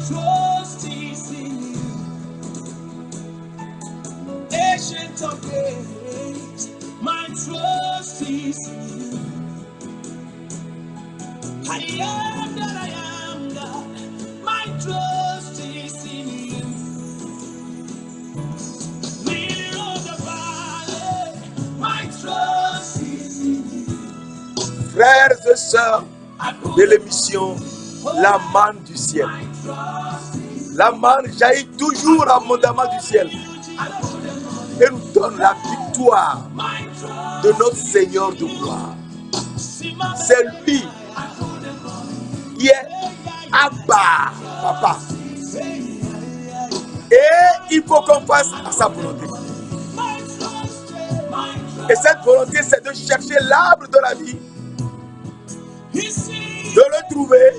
trust is in you, ancient of days. My trust is in you. I am that I am, God. My trust is in you. Leader of the valley, my trust is in you. Frères et sœurs de l'émission La manne du ciel. La manne jaillit toujours abondamment du ciel et nous donne la victoire de notre Seigneur de gloire. C'est lui qui est Abba, Papa. Et il faut qu'on fasse à sa volonté. Et cette volonté, c'est de chercher l'arbre de la vie, de le trouver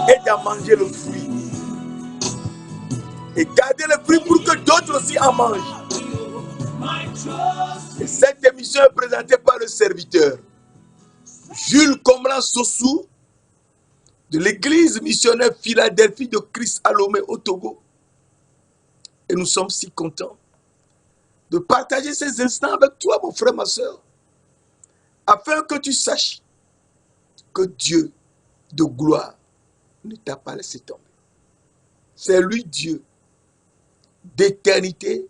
et d'en manger le fruit. Et garder le fruit pour que d'autres aussi en mangent. Et cette émission est présentée par le serviteur Jules Comblan Sossou de l'église missionnaire Philadelphie de Christ à Lomé au Togo. Et nous sommes si contents de partager ces instants avec toi, mon frère, ma soeur, afin que tu saches que Dieu de gloire ne t'a pas laissé tomber. C'est lui Dieu d'éternité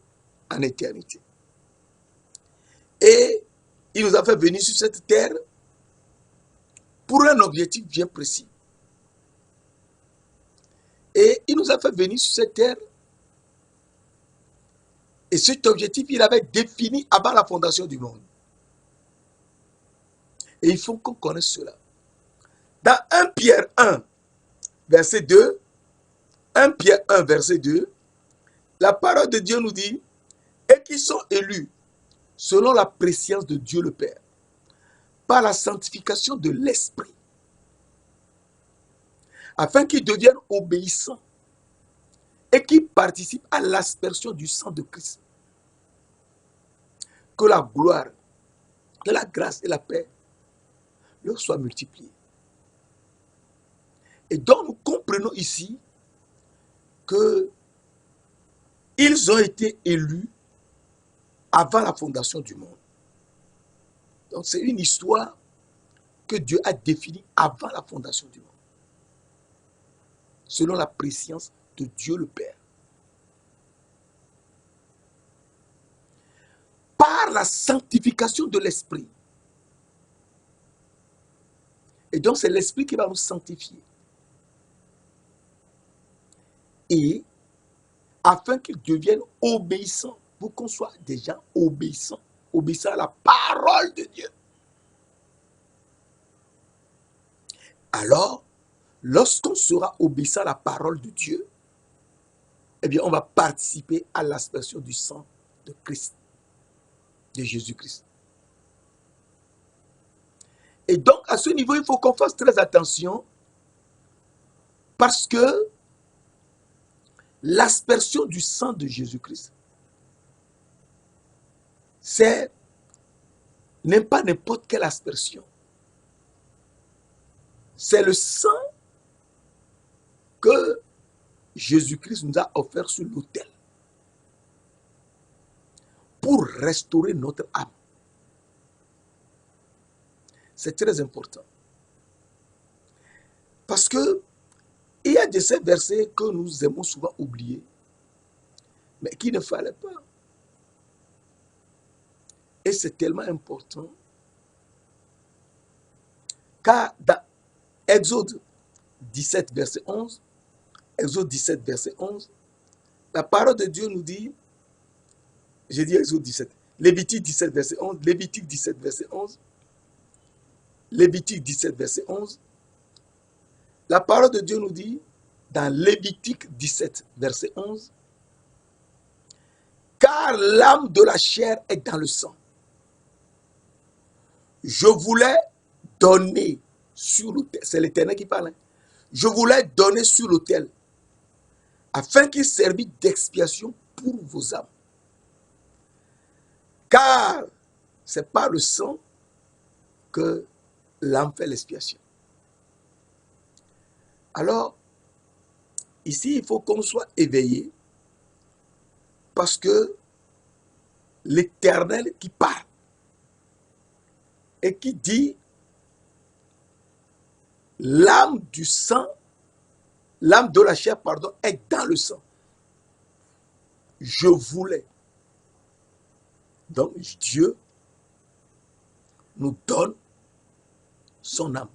en éternité. Et il nous a fait venir sur cette terre pour un objectif bien précis. Et il nous a fait venir sur cette terre. Et cet objectif, il avait défini avant la fondation du monde. Et il faut qu'on connaisse cela. Dans 1 Pierre 1, verset 2, 1 Pierre 1, verset 2, la parole de Dieu nous dit, et qui sont élus selon la prescience de Dieu le Père, par la sanctification de l'Esprit, afin qu'ils deviennent obéissants et qu'ils participent à l'aspersion du sang de Christ. Que la gloire, que la grâce et la paix leur soient multipliées. Et donc nous comprenons ici que ils ont été élus avant la fondation du monde. Donc c'est une histoire que Dieu a définie avant la fondation du monde, selon la prescience de Dieu le Père. Par la sanctification de l'Esprit. Et donc c'est l'Esprit qui va nous sanctifier. Et afin qu'ils deviennent obéissants, pour qu'on soit des gens obéissants, obéissants à la parole de Dieu. Alors, lorsqu'on sera obéissant à la parole de Dieu, eh bien, on va participer à l'aspersion du sang de Christ, de Jésus-Christ. Et donc, à ce niveau, il faut qu'on fasse très attention parce que l'aspersion du sang de Jésus-Christ, c'est n'est pas n'importe quelle aspersion. C'est le sang que Jésus-Christ nous a offert sur l'autel pour restaurer notre âme. C'est très important. Parce que il y a de ces versets que nous aimons souvent oublier, mais qu'il ne fallait pas. Et c'est tellement important. Car dans Exode 17, verset 11, Exode 17, verset 11, la parole de Dieu nous dit, j'ai dit Exode 17, Lévitique 17, verset 11, Lévitique 17, verset 11, Lévitique 17, verset 11, la parole de Dieu nous dit, dans Lévitique 17, verset 11, car l'âme de la chair est dans le sang. Je voulais donner sur l'autel, c'est l'Éternel qui parle, je voulais donner sur l'autel, afin qu'il servit d'expiation pour vos âmes. Car c'est par le sang que l'âme fait l'expiation. Alors, Ici, il faut qu'on soit éveillé parce que l'Éternel qui parle et qui dit l'âme du sang, l'âme de la chair, pardon, est dans le sang. Je voulais. Donc Dieu nous donne son âme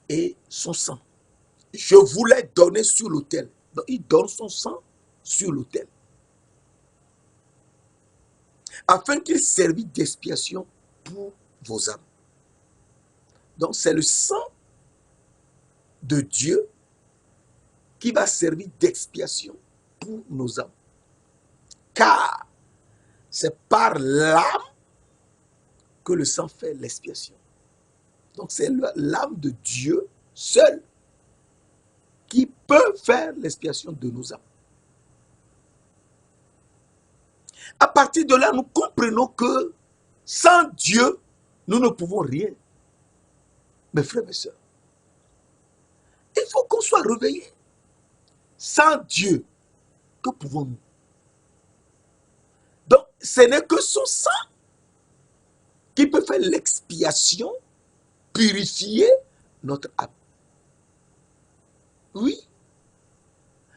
et son sang. Je voulais donner sur l'autel. Donc il donne son sang sur l'autel. Afin qu'il servit d'expiation pour vos âmes. Donc c'est le sang de Dieu qui va servir d'expiation pour nos âmes. Car c'est par l'âme que le sang fait l'expiation. Donc c'est l'âme de Dieu seul qui peut faire l'expiation de nos âmes. À partir de là, nous comprenons que sans Dieu, nous ne pouvons rien. Mes frères et sœurs, il faut qu'on soit réveillé. Sans Dieu, que pouvons-nous? Donc, ce n'est que son sang qui peut faire l'expiation, purifier notre âme. Oui.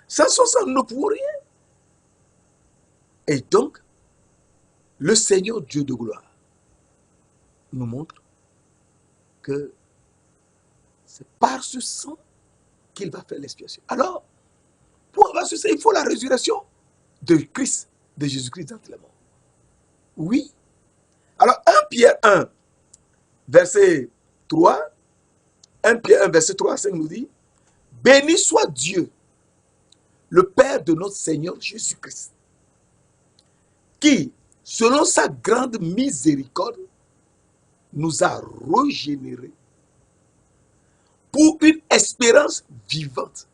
Sans son sang, nous ne pouvons rien. Et donc, le Seigneur Dieu de gloire nous montre que c'est par ce sang qu'il va faire l'expiation. Alors, pour avoir ce sang, il faut la résurrection de Christ, de Jésus-Christ d'entre les morts. Oui. Alors, 1 Pierre 1, verset 3, 1 Pierre 1, verset 3 à 5 nous dit, « Béni soit Dieu, le Père de notre Seigneur Jésus-Christ, qui, selon sa grande miséricorde, nous a régénérés pour une espérance vivante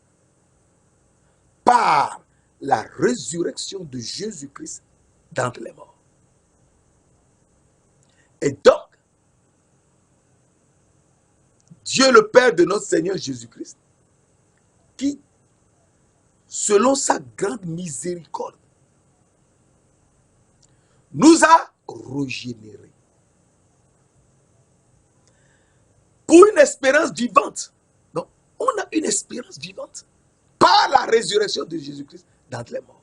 par la résurrection de Jésus-Christ d'entre les morts. » Et donc, Dieu le Père de notre Seigneur Jésus-Christ, qui, selon sa grande miséricorde, nous a régénérés pour une espérance vivante. Donc, on a une espérance vivante par la résurrection de Jésus-Christ d'entre les morts.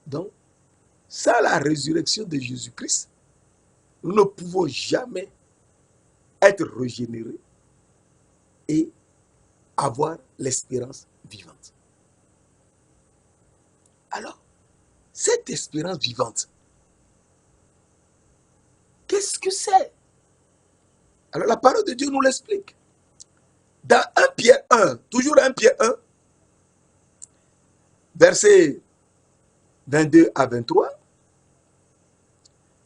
Donc, sans la résurrection de Jésus-Christ, nous ne pouvons jamais être régénérés et avoir l'espérance vivante. Alors, cette espérance vivante, qu'est-ce que c'est? Alors, la parole de Dieu nous l'explique. Dans 1 Pierre 1, toujours 1 Pierre 1, versets 22 à 23,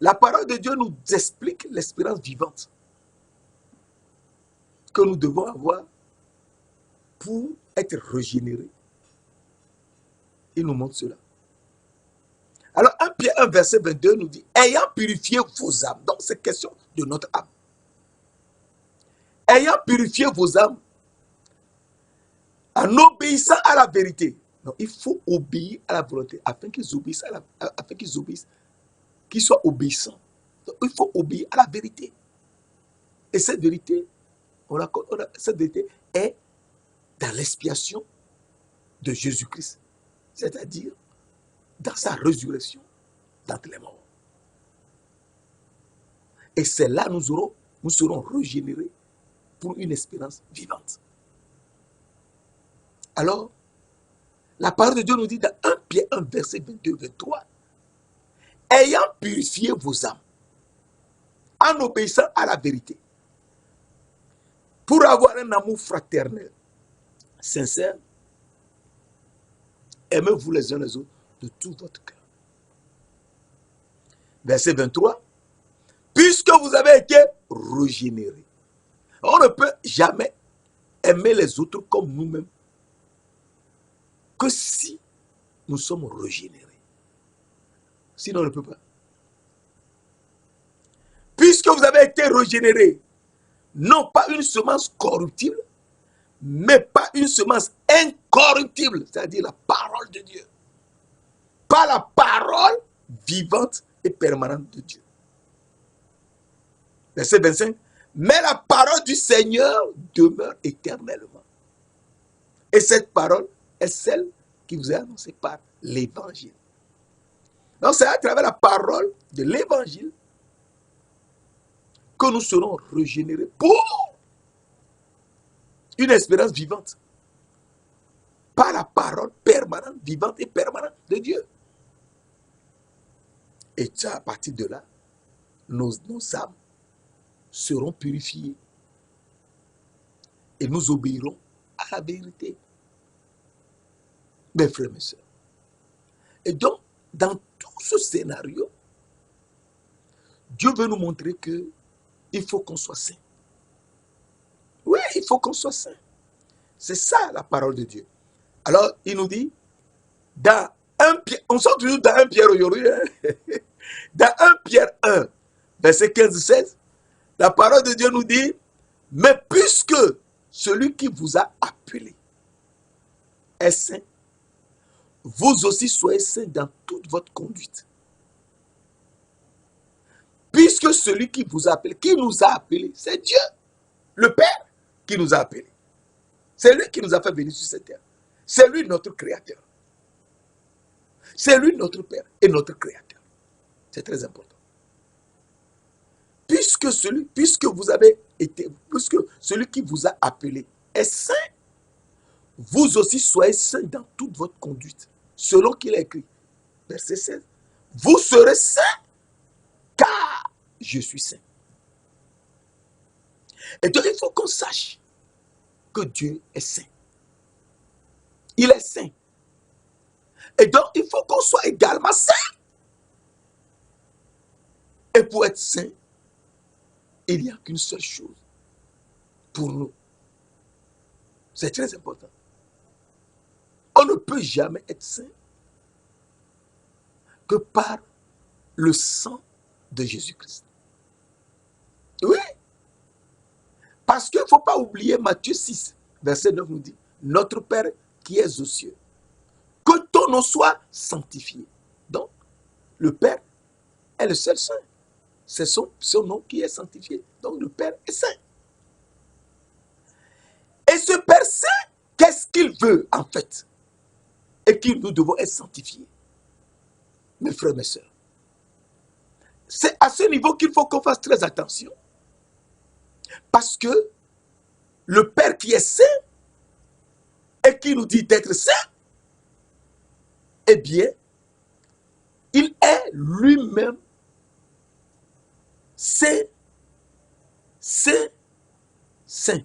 la parole de Dieu nous explique l'espérance vivante que nous devons avoir pour être régénérés. Il nous montre cela. Alors, 1 Pierre 1, verset 22 nous dit, ayant purifié vos âmes, donc c'est question de notre âme. Ayant purifié vos âmes, en obéissant à la vérité. Donc, il faut obéir à la volonté afin qu'ils obéissent, qu'ils soient obéissants. Donc, il faut obéir à la vérité. Et cette vérité, cette vérité est dans l'expiation de Jésus-Christ, c'est-à-dire dans sa résurrection d'entre les morts. Et c'est là nous serons régénérés pour une espérance vivante. Alors, la parole de Dieu nous dit dans 1 Pierre 1, verset 22-23, ayant purifié vos âmes, en obéissant à la vérité, pour avoir un amour fraternel, sincère, aimez-vous les uns les autres de tout votre cœur. Verset 23, puisque vous avez été régénérés. On ne peut jamais aimer les autres comme nous-mêmes que si nous sommes régénérés. Sinon, on ne peut pas. Puisque vous avez été régénérés, non pas une semence corruptible, mais pas une semence incorruptible, c'est-à-dire la parole de Dieu. Pas la parole vivante et permanente de Dieu. Verset 25. Mais la parole du Seigneur demeure éternellement. Et cette parole est celle qui vous est annoncée par l'évangile. Donc c'est à travers la parole de l'évangile que nous serons régénérés pour une espérance vivante. Par la parole permanente, vivante et permanente de Dieu. Et à partir de là, nos âmes seront purifiées. Et nous obéirons à la vérité. Mes frères, mes sœurs. Et donc, dans tout ce scénario, Dieu veut nous montrer qu'il faut qu'on soit saint. Oui, il faut qu'on soit saint. C'est ça la parole de Dieu. Alors, il nous dit, dans 1 Pierre, on sort toujours dans 1 Pierre aujourd'hui, hein? Dans 1 Pierre 1, verset 15-16, la parole de Dieu nous dit, mais puisque celui qui vous a appelé est saint, vous aussi soyez saints dans toute votre conduite. Puisque celui qui vous a appelé, qui nous a appelés, c'est Dieu, le Père, qui nous a appelés. C'est lui qui nous a fait venir sur cette terre. C'est lui notre créateur. C'est lui notre Père et notre créateur. C'est très important. Puisque vous avez été, puisque celui qui vous a appelé est saint, vous aussi soyez saints dans toute votre conduite, selon qu'il a écrit. Verset 16. Vous serez saints, car je suis saint. Et donc il faut qu'on sache que Dieu est saint. Il est saint. Et donc il faut qu'on soit également saint. Et pour être saint, il n'y a qu'une seule chose pour nous. C'est très important. On ne peut jamais être saint que par le sang de Jésus-Christ. Oui. Parce qu'il ne faut pas oublier Matthieu 6, verset 9 nous dit, notre Père qui es aux cieux, que ton nom soit sanctifié. Donc, le Père est le seul saint. C'est son nom qui est sanctifié. Donc, le Père est saint. Et ce Père saint, qu'est-ce qu'il veut en fait? Et que nous devons être sanctifiés. Mes frères, mes sœurs. C'est à ce niveau qu'il faut qu'on fasse très attention. Parce que le Père qui est saint et qui nous dit d'être saint, eh bien, il est lui-même saint, saint, saint.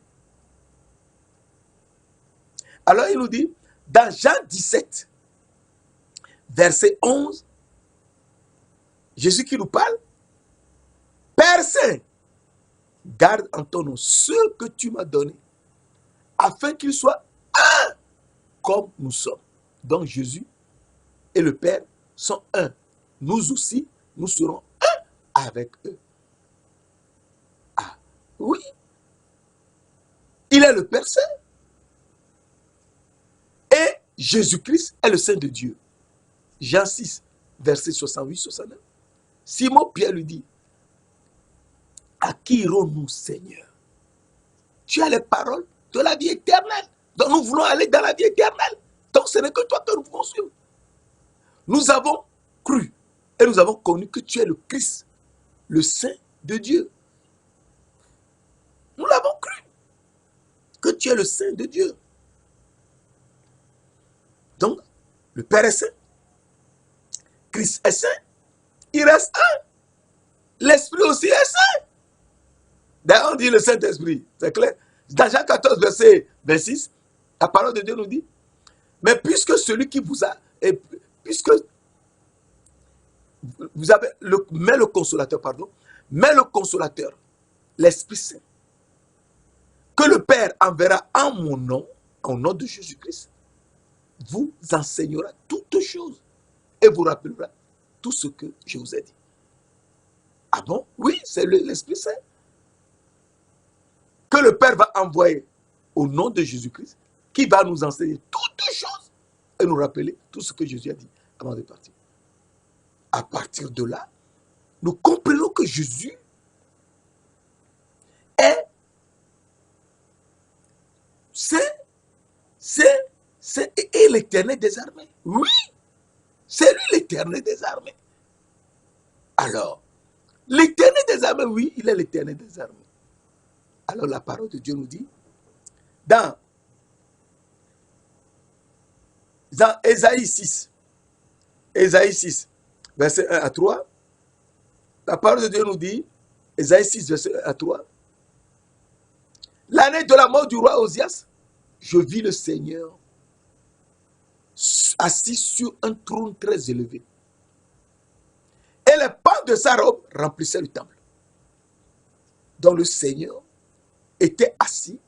Alors il nous dit, dans Jean 17, verset 11, Jésus qui nous parle, Père saint, garde en ton nom ce que tu m'as donné, afin qu'ils soient un comme nous sommes. Donc Jésus et le Père sont un. Nous aussi, nous serons un avec eux. Ah, oui. Il est le Père saint. Et Jésus-Christ est le Saint de Dieu. Jean 6, verset 68-69. Simon Pierre lui dit, à qui irons-nous, Seigneur? Tu as les paroles de la vie éternelle. Donc nous voulons aller dans la vie éternelle. Donc ce n'est que toi que nous voulons suivre. Nous avons cru et nous avons connu que tu es le Christ, le Saint de Dieu. Nous l'avons cru, que tu es le Saint de Dieu. Donc, le Père est saint, Christ est saint, il reste un. L'Esprit aussi est saint. D'ailleurs, on dit le Saint-Esprit, c'est clair. Dans Jean 14, verset 26, la parole de Dieu nous dit, mais puisque celui qui vous a, puisque vous avez, mais le consolateur, l'Esprit Saint, que le Père enverra en mon nom, au nom de Jésus-Christ, vous enseignera toutes choses et vous rappellera tout ce que je vous ai dit. Ah bon? Oui, c'est l'Esprit Saint que le Père va envoyer au nom de Jésus-Christ, qui va nous enseigner toutes choses et nous rappeler tout ce que Jésus a dit avant de partir. À partir de là, nous comprenons que Jésus est, est l'Éternel des armées. Oui, c'est lui l'Éternel des armées. Alors, l'Éternel des armées, oui, il est l'Éternel des armées. Alors la parole de Dieu nous dit, dans Ésaïe 6, verset 1 à 3, la parole de Dieu nous dit, Ésaïe 6, verset 1 à 3, l'année de la mort du roi Osias, je vis le Seigneur assis sur un trône très élevé. Et les pans de sa robe remplissaient le temple. Donc le Seigneur était assis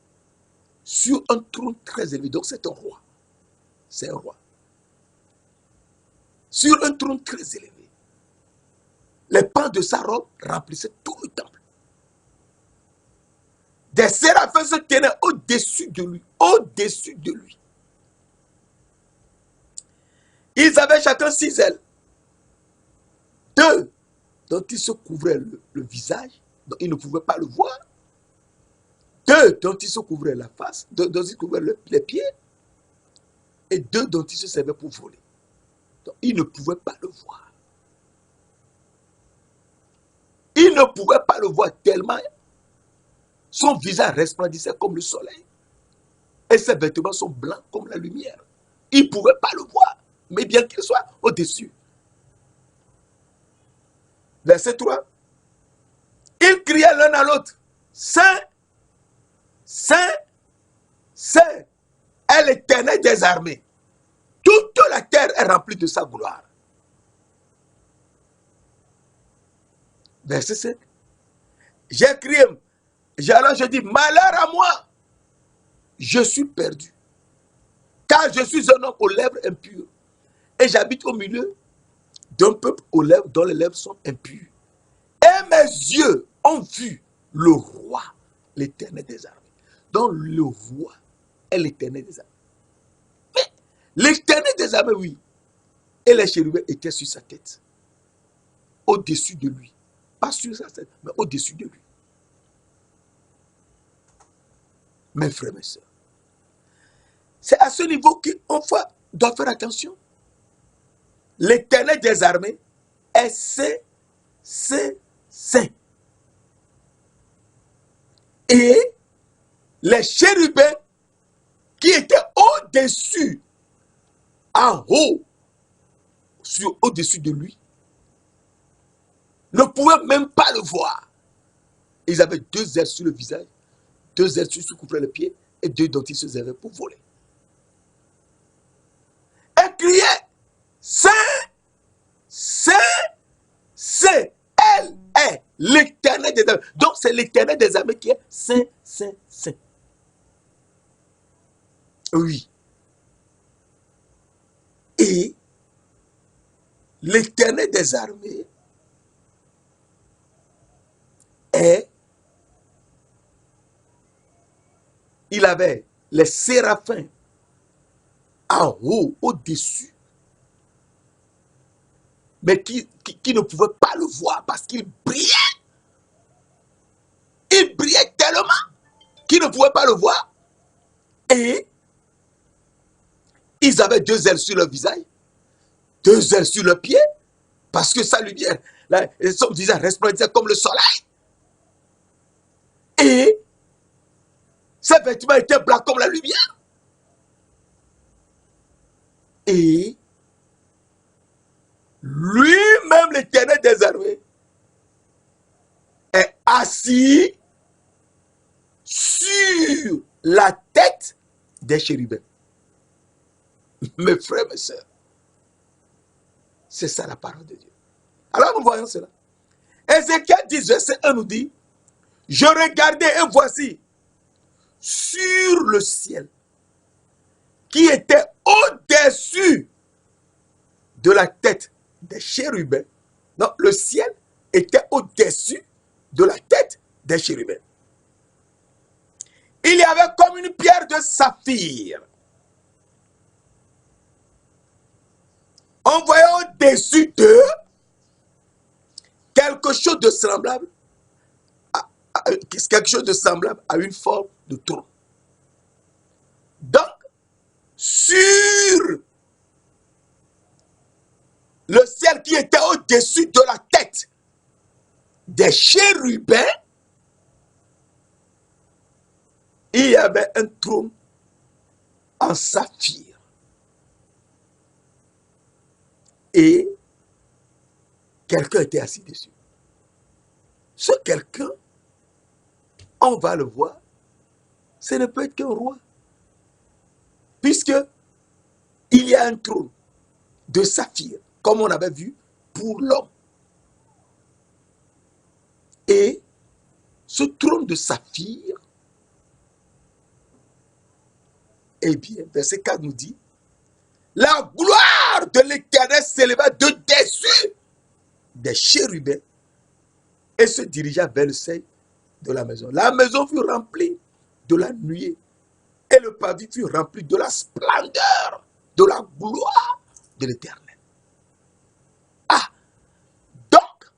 sur un trône très élevé. Donc c'est un roi. C'est un roi. Sur un trône très élevé. Les pans de sa robe remplissaient tout le temple. Des séraphins se tenaient au-dessus de lui. Au-dessus de lui. Ils avaient chacun 6 ailes. 2 dont ils se couvraient le visage, dont ils ne pouvaient pas le voir. 2 dont ils se couvraient la face, dont ils couvraient les pieds. Et 2 dont ils se servaient pour voler. Donc ils ne pouvaient pas le voir. Ils ne pouvaient pas le voir tellement son visage resplendissait comme le soleil. Et ses vêtements sont blancs comme la lumière. Ils ne pouvaient pas le voir, mais bien qu'il soit au-dessus. Verset 3. Ils criaient l'un à l'autre, Saint, Saint, Saint est l'Éternel des armées. Toute la terre est remplie de sa gloire. Verset 7. J'ai crié, alors je dis, malheur à moi, je suis perdu. Car je suis un homme aux lèvres impures. Et j'habite au milieu d'un peuple aux lèvres dont les lèvres sont impures. Et mes yeux ont vu le roi, l'Éternel des armées. Donc le roi est l'Éternel des armées. Mais l'Éternel des armées, oui. Et les chérubins étaient sur sa tête. Au-dessus de lui. Pas sur sa tête, mais au-dessus de lui. Mes frères, mes sœurs. C'est à ce niveau qu'on doit faire attention. L'Éternel des armées est saint, saint, saint. Et les chérubins qui étaient au-dessus, en haut, au-dessus de lui, ne pouvaient même pas le voir. Ils avaient 2 ailes sur le visage, 2 ailes sur ce qui couvrait le pied, et 2 dont ils se servaient pour voler. Et criaient, Saint, Saint, Saint, elle est l'Éternel des armées. Donc c'est l'Éternel des armées qui est Saint, Saint, Saint. Oui. Et l'Éternel des armées il avait les séraphins en haut, au-dessus, mais qui ne pouvaient pas le voir parce qu'il brillait. Il brillait tellement qu'ils ne pouvaient pas le voir. Et ils avaient 2 ailes sur le visage, 2 ailes sur le pied, parce que sa lumière, son visage resplendissait comme le soleil. Et ses vêtements étaient blancs comme la lumière. Et lui-même, l'Éternel des armées, est assis sur la tête des chérubins. Mes frères, mes sœurs, c'est ça la parole de Dieu. Alors nous voyons cela. Ézéchiel 10, verset 1 nous dit, je regardais et voici, sur le ciel, qui était au-dessus de la tête des chérubins. Non, le ciel était au-dessus de la tête des chérubins. il y avait comme une pierre de saphir. On voyait au-dessus d'eux quelque chose de semblable à une forme de trône. Donc, sur le ciel qui était au-dessus de la tête des chérubins, il y avait un trône en saphir. Et quelqu'un était assis dessus. Ce quelqu'un, on va le voir, ce ne peut être qu'un roi. Puisque il y a un trône de saphir, comme on avait vu pour l'homme. Et ce trône de saphir, eh bien, verset 4 nous dit, la gloire de l'Éternel s'éleva de dessus des chérubins et se dirigea vers le seuil de la maison. La maison fut remplie de la nuée et le pavé fut rempli de la splendeur, de la gloire de l'Éternel. Ah, donc,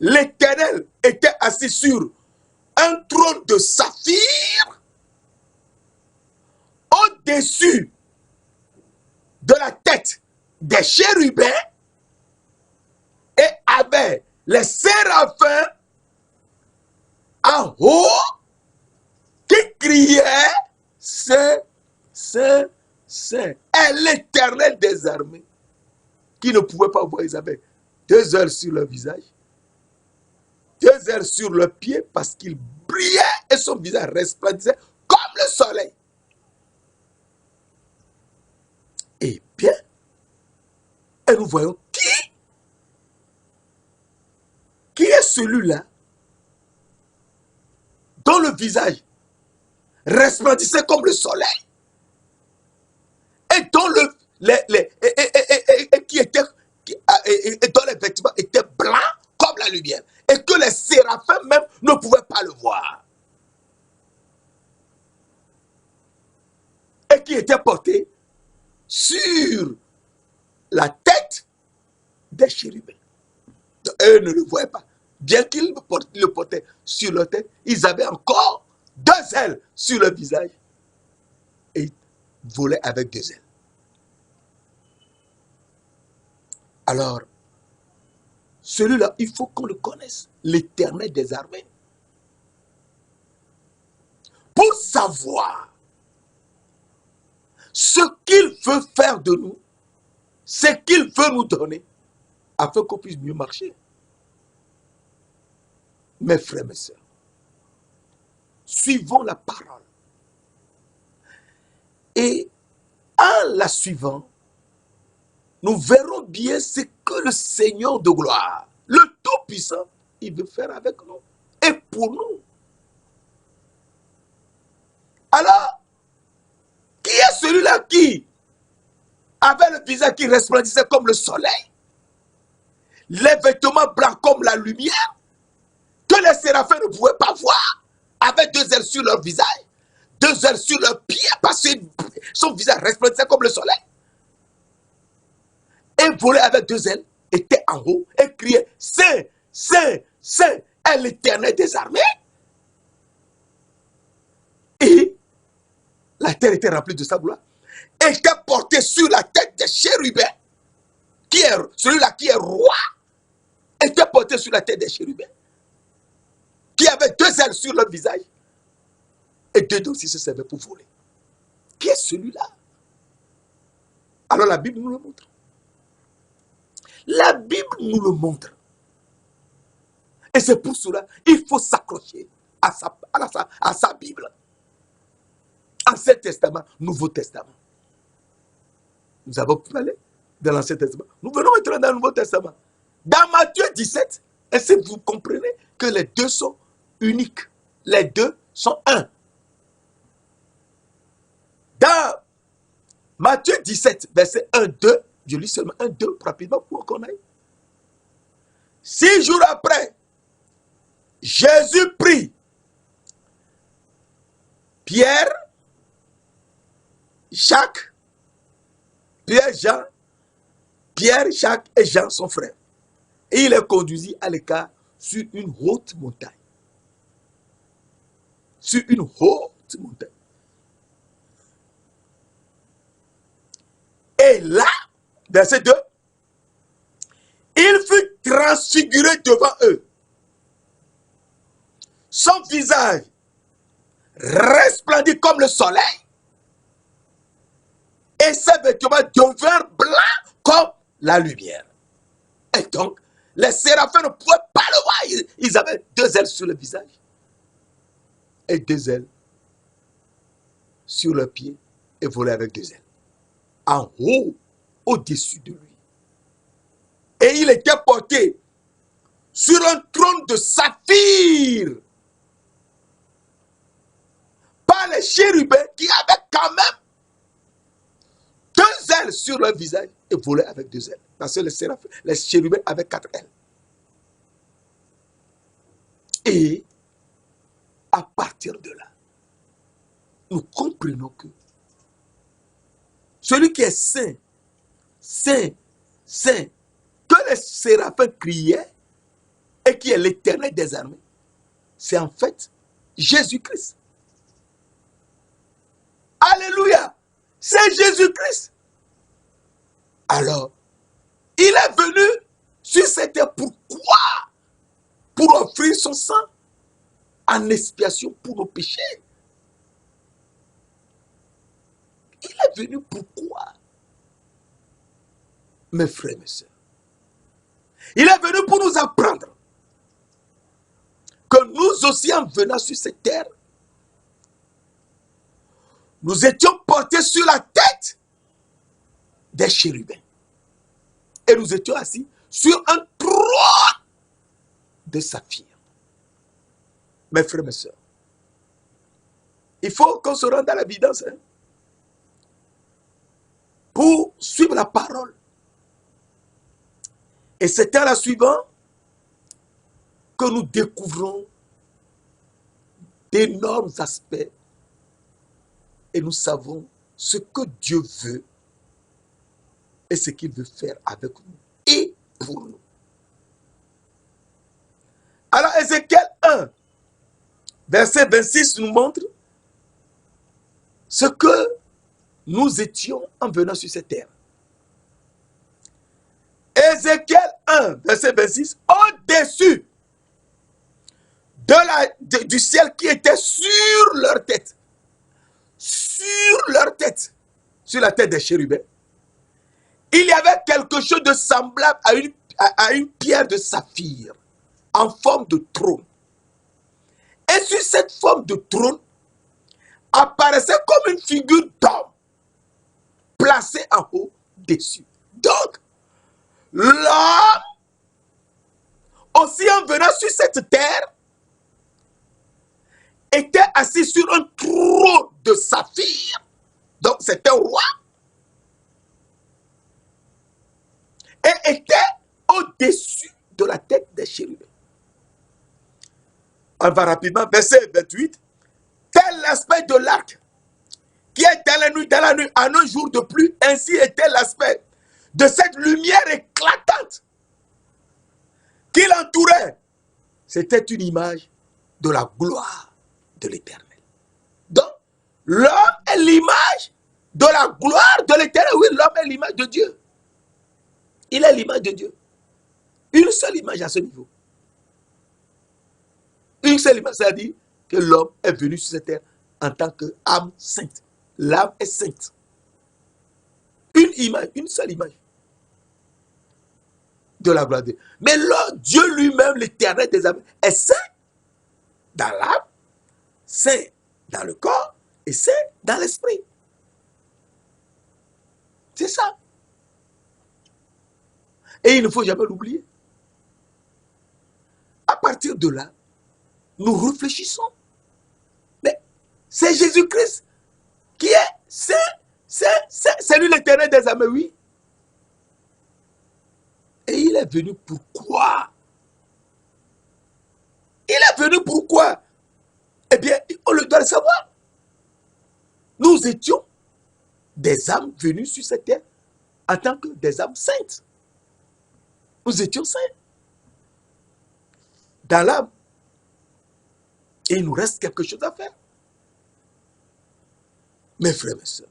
l'Éternel était assis sur un trône de saphir au-dessus de la tête des chérubins et avait les séraphins en haut qui criaient Saint, Saint, Saint. Et l'Éternel des armées qui ne pouvait pas voir Isabelle. 2 heures sur le visage, 2 heures sur le pied parce qu'il brillait et son visage resplendissait comme le soleil. Eh bien, et nous voyons qui est celui-là dont le visage resplendissait comme le soleil et dont dont les vêtements étaient blancs comme la lumière et que les séraphins même ne pouvaient pas le voir et qui était porté sur la tête des chérubins. Eux ne le voyaient pas. Bien qu'ils le portaient sur leur tête, ils avaient encore 2 ailes sur le visage et ils volaient avec 2 ailes. Alors, celui-là, il faut qu'on le connaisse, l'Éternel des armées. Pour savoir ce qu'il veut faire de nous, ce qu'il veut nous donner, afin qu'on puisse mieux marcher. Mes frères, mes sœurs, suivons la parole. Et en la suivant, nous verrons bien ce que le Seigneur de gloire, le Tout-Puissant, il veut faire avec nous et pour nous. Alors, qui est celui-là qui avait le visage qui resplendissait comme le soleil, les vêtements blancs comme la lumière, que les séraphins ne pouvaient pas voir, avec 2 ailes sur leur visage, 2 ailes sur leurs pieds, parce que son visage resplendissait comme le soleil, et volait avec 2 ailes, était en haut, et criait Saint, Saint, Saint est l'Éternel des armées. Et la terre était remplie de sa gloire, était portée sur la tête des chérubins, qui est celui-là qui est roi, était porté sur la tête des chérubins, qui avait 2 ailes sur leur visage, et 2 aussi se servaient pour voler. Qui est celui-là? Alors la Bible nous le montre. La Bible nous le montre. Et c'est pour cela qu'il faut s'accrocher à sa Bible. Ancien Testament, Nouveau Testament. Nous avons parlé de l'Ancien Testament. Nous venons maintenant dans le Nouveau Testament. Dans Matthieu 17, est-ce que vous comprenez que les deux sont uniques? Les deux sont un. Dans Matthieu 17, verset 1, 2, je lis seulement 1, 2 rapidement pour qu'on aille. 6 jours après, Jésus prit Pierre, Jacques, Pierre, Jean, Pierre, Jacques et Jean, son frère. Et il les conduisit à l'écart sur une haute montagne. Sur une haute montagne. Et là, verset 2, il fut transfiguré devant eux. Son visage resplendit comme le soleil et ses vêtements devinrent blancs comme la lumière. Et donc, les séraphins ne pouvaient pas le voir. Ils avaient 2 ailes sur le visage et 2 ailes sur leurs pieds et volaient avec 2 ailes. En haut, au-dessus de lui. Et il était porté sur un trône de saphir par les chérubins qui avaient quand même 2 ailes sur leur visage et volaient avec 2 ailes. Parce que les chérubins avaient 4 ailes. Et à partir de là, nous comprenons que celui qui est saint, saint, saint, que les séraphins criaient et qui est l'Éternel des armées, c'est en fait Jésus-Christ. Alléluia! C'est Jésus-Christ. Alors, il est venu sur cette terre. Pourquoi? Pour offrir son sang en expiation pour nos péchés. Il est venu pourquoi? Mes frères et mes sœurs. Il est venu pour nous apprendre que nous aussi, en venant sur cette terre, nous étions portés sur la tête des chérubins. Et nous étions assis sur un trône de saphir. Mes frères et mes sœurs, il faut qu'on se rende à l'évidence pour suivre la parole. Et c'est à la suivante que nous découvrons d'énormes aspects et nous savons ce que Dieu veut et ce qu'il veut faire avec nous et pour nous. Alors Ézéchiel 1, verset 26 nous montre ce que nous étions en venant sur cette terre. Ézéchiel 1, verset 26, au-dessus du ciel qui était sur leur tête, sur la tête des chérubins, il y avait quelque chose de semblable à une pierre de saphir en forme de trône. Et sur cette forme de trône apparaissait comme une figure d'homme placée en haut dessus. Donc, l'homme, aussi en venant sur cette terre, était assis sur un trône de saphir. Donc, c'était un roi. Et était au-dessus de la tête des chérubins. On va rapidement, verset 28. Tel l'aspect de l'arc qui est dans la nuit, en un jour de pluie, ainsi était l'aspect de cette lumière éclatante qui l'entourait. C'était une image de la gloire de l'Éternel. Donc, l'homme est l'image de la gloire de l'Éternel. Oui, l'homme est l'image de Dieu. Il est l'image de Dieu. Une seule image à ce niveau. Une seule image, c'est-à-dire que l'homme est venu sur cette terre en tant qu'âme sainte. L'âme est sainte. Une image, une seule image de la gloire de Dieu. Mais là, Dieu lui-même, l'Éternel des armées, est saint dans l'âme, saint dans le corps et saint dans l'esprit. C'est ça. Et il ne faut jamais l'oublier. À partir de là, nous réfléchissons. Mais c'est Jésus-Christ qui est saint, c'est lui l'Éternel des armées, oui. Et il est venu pourquoi? Il est venu pourquoi? Eh bien, on le doit le savoir. Nous étions des âmes venues sur cette terre en tant que des âmes saintes. Nous étions saints dans l'âme. Et il nous reste quelque chose à faire. Mes frères et sœurs.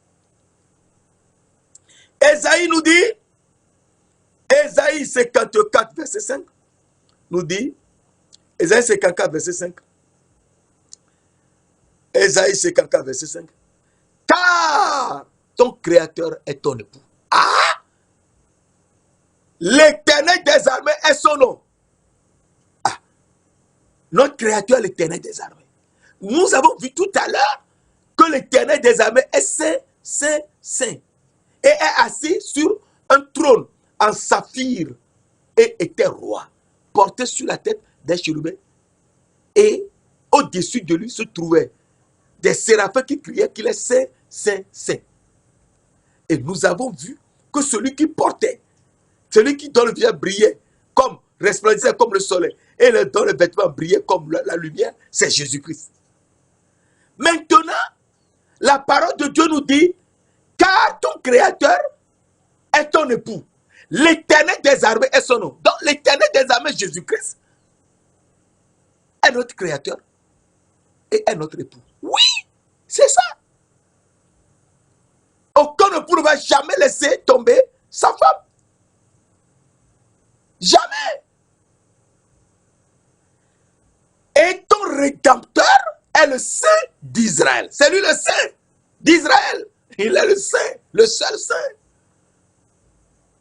Ésaïe nous dit, Ésaïe 54, verset 5, nous dit, Ésaïe 54, verset 5, Ésaïe 54, verset 5, car ton créateur est ton époux. Ah! L'Éternel des armées est son nom. Ah! Notre créateur, l'Éternel des armées. Nous avons vu tout à l'heure que l'Éternel des armées est saint, saint, saint. Et est assis sur un trône en saphir et était roi, porté sur la tête d'un chérubin. Et au-dessus de lui se trouvaient des séraphins qui criaient qu'il est saint, saint, saint. Et nous avons vu que celui qui portait, celui qui dans le visage brillait, comme resplendissait comme le soleil, et dans le vêtement brillait comme la lumière, c'est Jésus-Christ. Maintenant, la parole de Dieu nous dit, car ton créateur est ton époux. L'Éternel des armées est son nom. Donc l'Éternel des armées, Jésus-Christ, est notre créateur et est notre époux. Oui, c'est ça. Aucun époux ne va jamais laisser tomber sa femme. Jamais. Et ton rédempteur est le Saint d'Israël. C'est lui le Saint d'Israël. Il est le Saint, le seul Saint.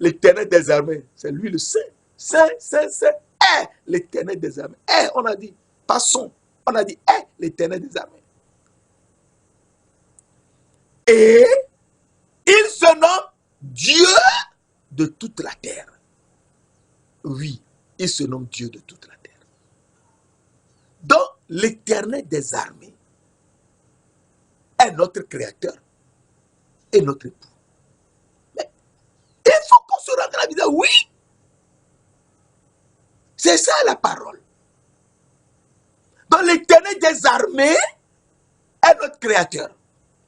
L'Éternel des armées, c'est lui le Saint. Saint, Saint, Saint. Est l'Éternel des armées. Est, on a dit, pas son. On a dit, est l'Éternel des armées. Et il se nomme Dieu de toute la terre. Oui, il se nomme Dieu de toute la terre. Donc, l'Éternel des armées est notre créateur et notre époux. Mais il faut qu'on se rende à la vie. Oui, c'est ça la parole. Donc, l'Éternel des armées est notre créateur.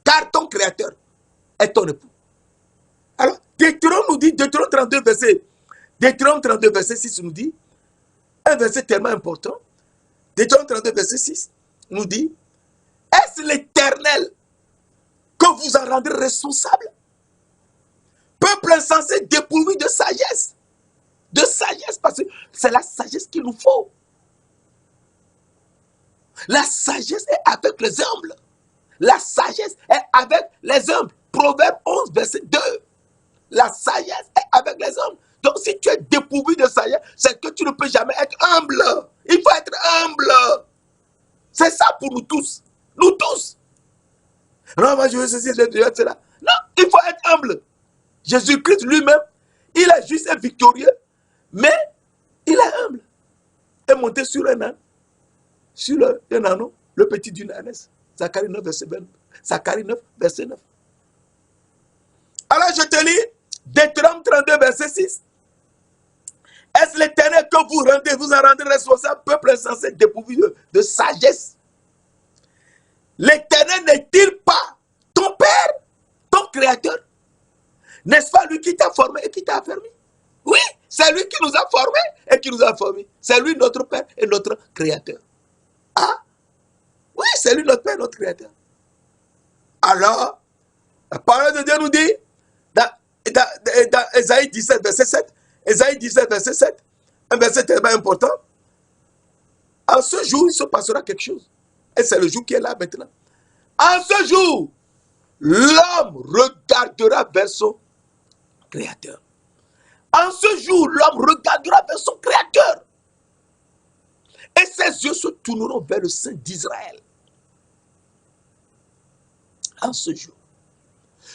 Car ton créateur est ton époux. Alors, Deutéronome nous dit, Deutéronome 32, verset 6 nous dit, un verset tellement important, Deutéronome 32, verset 6 nous dit, est-ce l'Éternel que vous en rendrez responsable? Peuple insensé dépourvu de sagesse. De sagesse, parce que c'est la sagesse qu'il nous faut. La sagesse est avec les humbles. La sagesse est avec les humbles. Proverbe 11, verset 2. La sagesse est avec les hommes. Donc si tu es dépourvu de sagesse, c'est que tu ne peux jamais être humble. Il faut être humble. C'est ça pour nous tous. Nous tous. Non, moi je veux ceci, je veux cela. Non, il faut être humble. Jésus-Christ lui-même, il est juste et victorieux, mais il est humble. Et monté sur un âne, sur un anneau, le petit d'une ânesse. Zacharie 9, verset 9. Zacharie 9, verset 9. Alors je te lis, Deutéronome 32, verset 6. Est-ce l'Éternel que vous en rendez responsable, peuple insensé dépourvu de sagesse? L'Éternel n'est-il pas ton Père, ton Créateur? N'est-ce pas lui qui t'a formé et qui t'a affermi? Oui, c'est lui qui nous a formés et qui nous a formés. C'est lui notre Père et notre Créateur. Ah, oui, c'est lui notre Père et notre Créateur. Alors, la parole de Dieu nous dit, dans Ésaïe 17, verset 7, Ésaïe 17, verset 7, un verset tellement important. En ce jour, il se passera quelque chose. Et c'est le jour qui est là maintenant. En ce jour, l'homme regardera vers son Créateur. En ce jour, l'homme regardera vers son Créateur. Et ses yeux se tourneront vers le Saint d'Israël. En ce jour,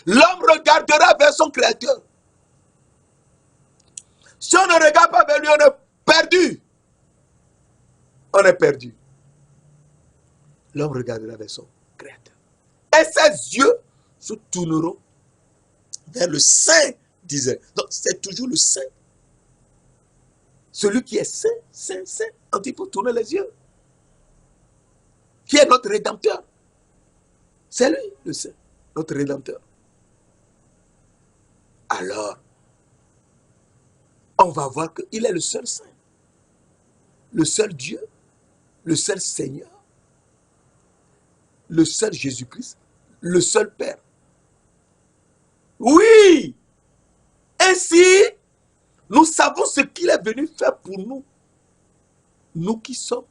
l'homme regardera vers son Créateur. Si on ne regarde pas vers lui, on est perdu. On est perdu. L'homme regardera vers son Créateur. Et ses yeux se tourneront vers le Saint d'Israël. Donc, c'est toujours le Saint. Celui qui est saint, saint, saint, quand il faut tourner les yeux. Qui est notre Rédempteur. C'est lui, le Saint. notre Rédempteur. Alors, on va voir qu'il est le seul Saint, le seul Dieu, le seul Seigneur, le seul Jésus-Christ, le seul Père. Oui! Ainsi, nous savons ce qu'il est venu faire pour nous. Nous qui sommes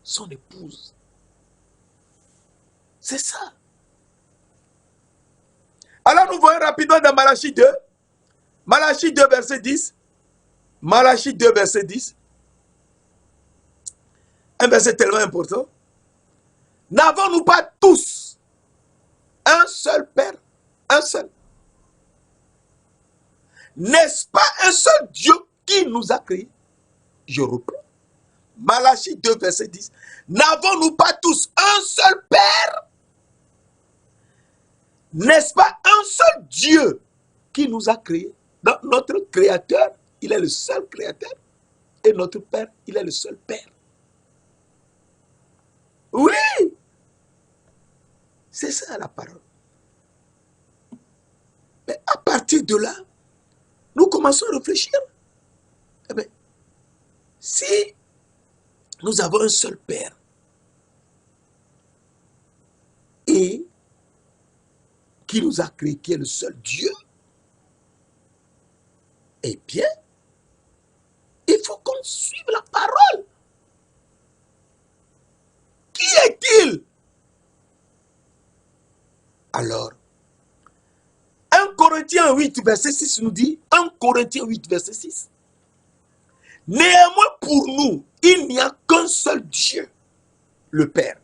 son épouse. C'est ça. Alors nous voyons rapidement dans Malachie 2. Malachie 2, verset 10. Malachie 2, verset 10. Un verset tellement important. N'avons-nous pas tous un seul Père? Un seul. N'est-ce pas un seul Dieu qui nous a créés? Je reprends. Malachie 2, verset 10. N'avons-nous pas tous un seul Père? N'est-ce pas un seul Dieu qui nous a créés? Donc, notre Créateur, il est le seul Créateur. Et notre Père, il est le seul Père. Oui! C'est ça la parole. Mais à partir de là, nous commençons à réfléchir. Eh bien, si nous avons un seul Père et qui nous a créé, qui est le seul Dieu, eh bien, il faut qu'on suive la parole. Qui est-il? Alors, 1 Corinthiens 8, verset 6 nous dit, 1 Corinthiens 8, verset 6, néanmoins pour nous, il n'y a qu'un seul Dieu, le Père.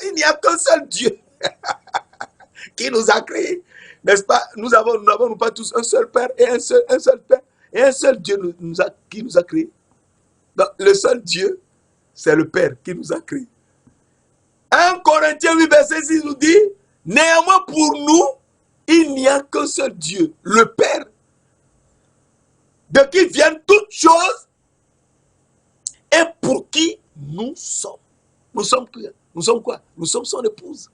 Il n'y a qu'un seul Dieu qui nous a créés. N'est-ce pas? Nous n'avons pas tous un seul Père et un seul Père et un seul Dieu qui nous a créés. Donc, le seul Dieu, c'est le Père qui nous a créés. 1 Corinthiens 8, verset 6 nous dit, néanmoins pour nous, il n'y a qu'un seul Dieu, le Père, de qui viennent toutes choses et pour qui nous sommes. Nous sommes quoi? Nous sommes son épouse.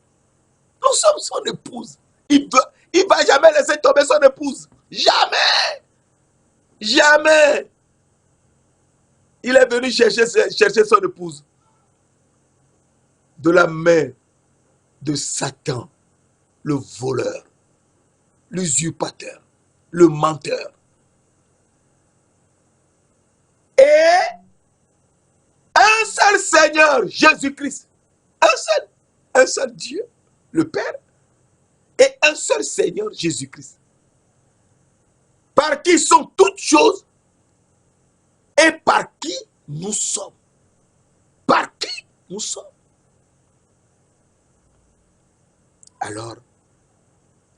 Nous sommes son épouse. Il ne va jamais laisser tomber son épouse. Jamais. Jamais. Il est venu chercher son épouse. De la main de Satan, le voleur, l'usurpateur, le menteur. Et un seul Seigneur, Jésus-Christ. Un seul Dieu, le Père, et un seul Seigneur, Jésus-Christ. Par qui sont toutes choses et par qui nous sommes. Par qui nous sommes. Alors,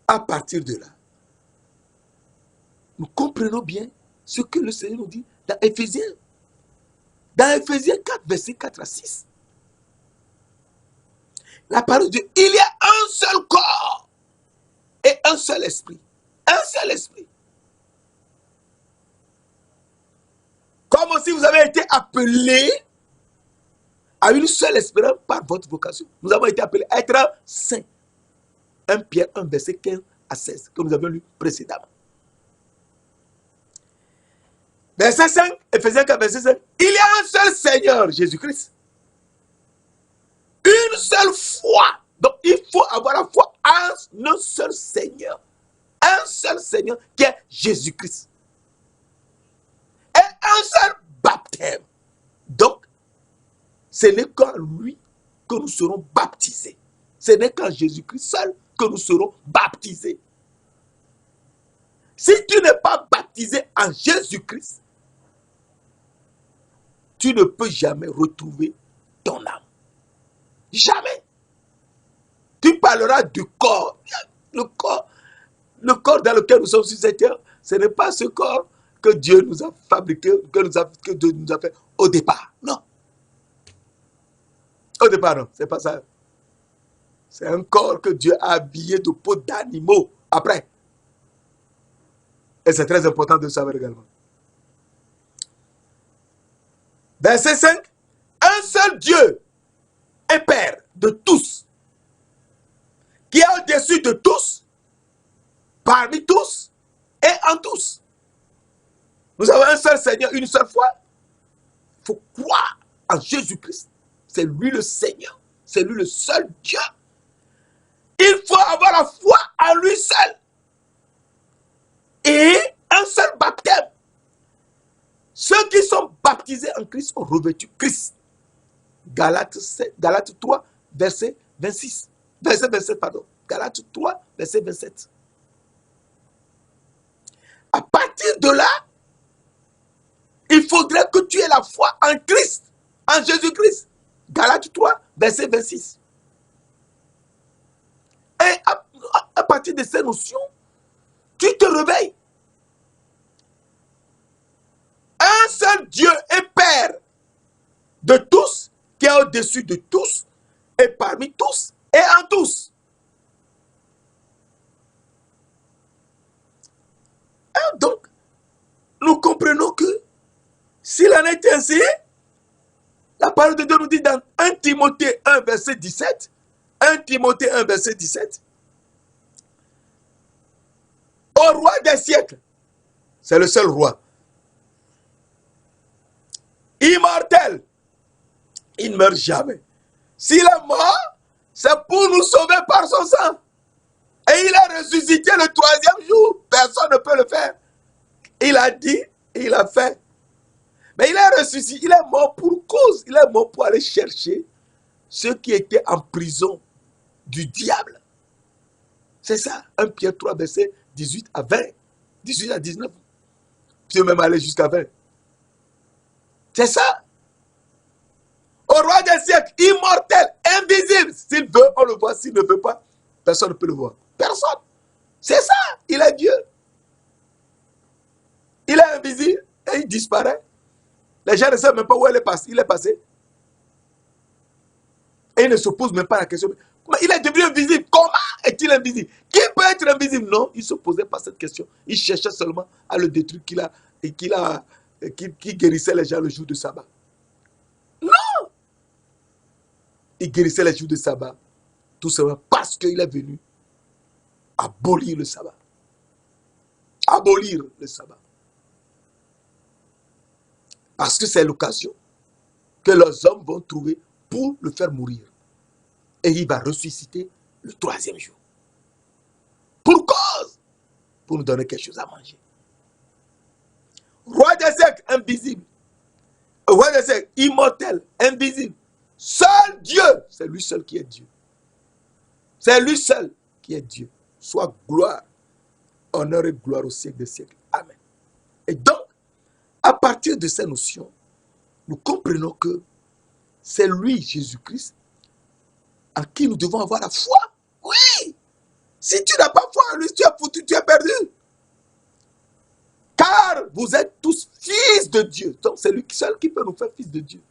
à partir de là, nous comprenons bien ce que le Seigneur nous dit dans Éphésiens. Dans Éphésiens 4, versets 4 à 6. La parole de Dieu, il y a un seul corps et un seul esprit. Un seul esprit. Comme aussi vous avez été appelés à une seule espérance par votre vocation. Nous avons été appelés à être saints. 1 Pierre 1, verset 15 à 16, que nous avons lu précédemment. Verset 5, Éphésiens 4, verset 5. Il y a un seul Seigneur, Jésus-Christ. Une seule foi. Donc, il faut avoir la foi en un seul Seigneur. Un seul Seigneur qui est Jésus-Christ. Et un seul baptême. Donc, ce n'est qu'en lui que nous serons baptisés. Ce n'est qu'en Jésus-Christ seul que nous serons baptisés. Si tu n'es pas baptisé en Jésus-Christ, tu ne peux jamais retrouver ton âme. Jamais. Tu parleras du corps. Le corps dans lequel nous sommes sur cette terre, ce n'est pas ce corps que Dieu nous a fabriqué, que Dieu nous a fait au départ. Non. Au départ, non. C'est pas ça. C'est un corps que Dieu a habillé de peau d'animaux après. Et c'est très important de le savoir également. Verset 5. Un seul Dieu est Père de tous, qui est au-dessus de tous, parmi tous et en tous. Nous avons un seul Seigneur, une seule foi. Il faut croire en Jésus-Christ. C'est lui le Seigneur. C'est lui le seul Dieu. Il faut avoir la foi en lui seul. Et un seul baptême. Ceux qui sont baptisés en Christ ont revêtu Christ. Galates 3, verset 26. Verset 27, pardon. Galates 3, verset 27. À partir de là, il faudrait que tu aies la foi en Christ, en Jésus-Christ. Galates 3, verset 26. Et à partir de ces notions, tu te réveilles. Un seul Dieu est Père de tous, qui est au-dessus de tous, et parmi tous, et en tous. Et donc, nous comprenons que, s'il en était ainsi, la parole de Dieu nous dit dans 1 Timothée 1, verset 17, 1 Timothée 1, verset 17, au roi des siècles, c'est le seul roi, immortel, il ne meurt jamais. S'il est mort, c'est pour nous sauver par son sang. Et il a ressuscité le 3e jour. Personne ne peut le faire. Il a dit, et il a fait. Mais il est ressuscité, il est mort pour cause. Il est mort pour aller chercher ceux qui étaient en prison du diable. C'est ça, 1 Pierre 3, verset 18 à 20. 18 à 19. Tu peux même aller jusqu'à 20. C'est ça. Au roi des siècles, immortel, invisible. S'il veut, on le voit. S'il ne veut pas, personne ne peut le voir. Personne. C'est ça. Il est Dieu. Il est invisible et il disparaît. Les gens ne savent même pas où il est passé. Et ils ne se posent même pas la question. Il est devenu invisible. Comment est-il invisible? Qui peut être invisible? Non, il ne se posait pas cette question. Il cherchait seulement à le détruire, qui guérissait les gens le jour de sabbat. Non! Il guérissait les jours de sabbat. Tout simplement parce qu'il est venu abolir le sabbat. Abolir le sabbat. Parce que c'est l'occasion que les hommes vont trouver pour le faire mourir. Et il va ressusciter le 3e jour. Pour cause, pour nous donner quelque chose à manger. Roi des siècles, invisible. Roi des siècles, immortel, invisible. Seul Dieu, c'est lui seul qui est Dieu. C'est lui seul qui est Dieu. Soit gloire, honneur et gloire au siècle des siècles. Amen. Et donc, à partir de ces notions, nous comprenons que c'est lui, Jésus-Christ, en qui nous devons avoir la foi. Oui! Si tu n'as pas foi en lui, tu es foutu, tu es perdu. Car vous êtes tous fils de Dieu. Donc c'est lui seul qui peut nous faire fils de Dieu.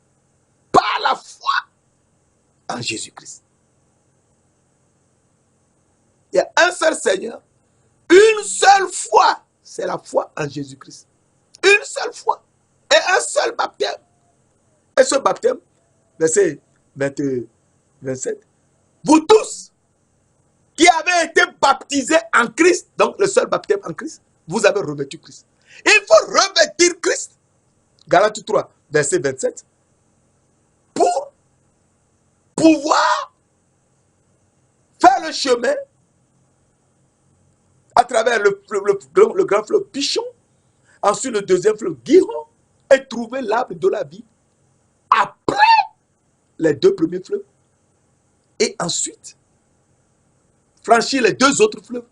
Par la foi en Jésus-Christ. Il y a un seul Seigneur, une seule foi. C'est la foi en Jésus-Christ. Une seule foi. Et un seul baptême. Et ce baptême, verset 27, vous tous qui avez été baptisés en Christ, donc le seul baptême en Christ, vous avez revêtu Christ. Il faut revêtir Christ, Galates 3, verset 27, pour pouvoir faire le chemin à travers le grand fleuve Pichon, ensuite le deuxième fleuve Guiron, et trouver l'arbre de la vie après les 2 premiers fleuves. Et ensuite, franchir les 2 autres fleuves,